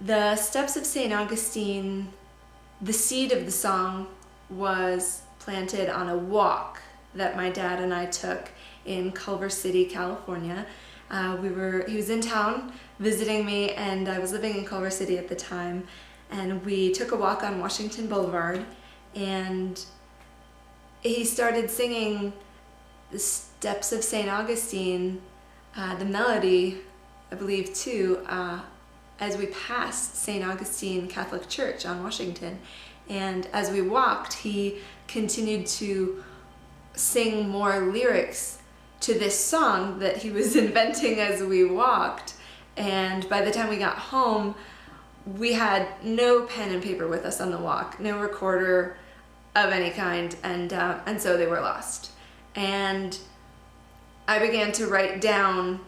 The Steps of St. Augustine, the seed of the song was planted on a walk that my dad and I took in Culver City, California. He was in town visiting me, and I was living in Culver City at the time, and we took a walk on Washington Boulevard, and he started singing the Steps of St. Augustine, the melody, I believe too, as we passed St. Augustine Catholic Church on Washington. And as we walked, he continued to sing more lyrics to this song that he was inventing as we walked. And by the time we got home, we had no pen and paper with us on the walk, no recorder of any kind, and so they were lost. And I began to write down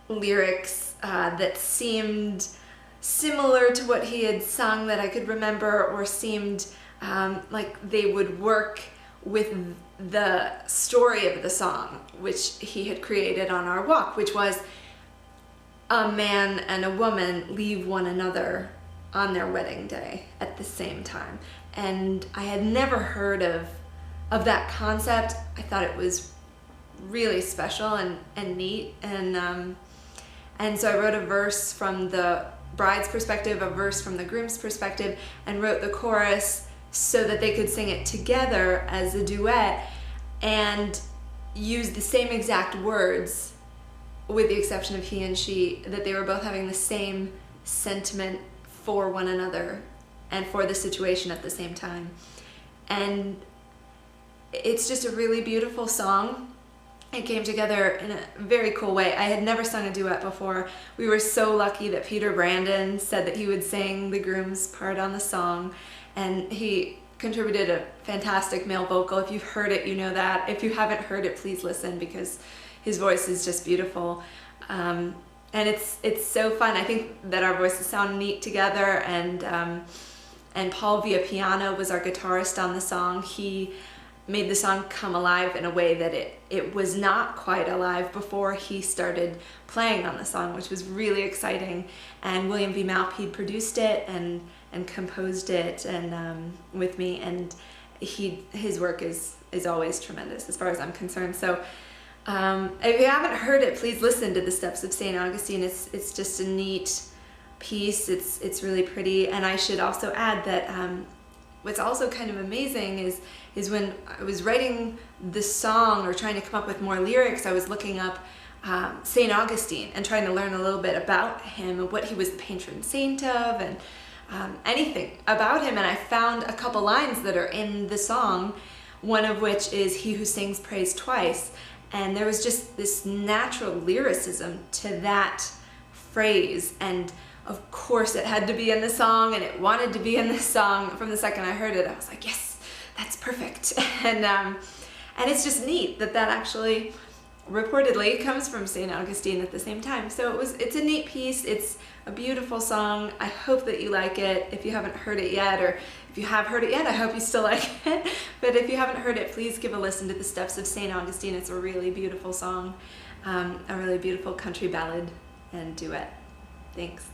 lyrics that seemed similar to what he had sung that I could remember, or seemed like they would work with the story of the song, which he had created on our walk, which was a man and a woman leave one another on their wedding day at the same time. And I had never heard of that concept. I thought it was really special and neat, and so I wrote a verse from the bride's perspective, a verse from the groom's perspective, and wrote the chorus so that they could sing it together as a duet, and use the same exact words, with the exception of he and she, that they were both having the same sentiment for one another and for the situation at the same time. And it's just a really beautiful song. It came together in a very cool way. I had never sung a duet before. We were so lucky that Peter Brandon said that he would sing the groom's part on the song, and he contributed a fantastic male vocal. If you've heard it, you know that. If you haven't heard it, please listen, because his voice is just beautiful. And it's so fun. I think that our voices sound neat together, and Paul Villapiano was our guitarist on the song. He made the song come alive in a way that it was not quite alive before he started playing on the song, which was really exciting. And William V. Malpede produced it and composed it and with me, and his work is always tremendous as far as I'm concerned. So if you haven't heard it, please listen to the Steps of St. Augustine. It's just a neat piece. It's really pretty. And I should also add that what's also kind of amazing is when I was writing this song or trying to come up with more lyrics, I was looking up St. Augustine and trying to learn a little bit about him and what he was the patron saint of, and anything about him. And I found a couple lines that are in the song, one of which is "He who sings prays twice." And there was just this natural lyricism to that phrase, and of course it had to be in the song, and it wanted to be in the song. From the second I heard it, I was like, yes, that's perfect. And it's just neat that actually reportedly comes from St. Augustine at the same time. So it's a neat piece. It's a beautiful song. I hope that you like it. If you haven't heard it yet, or if you have heard it yet, I hope you still like it. But if you haven't heard it, please give a listen to the Steps of St. Augustine. It's a really beautiful song, a really beautiful country ballad and duet. Thanks.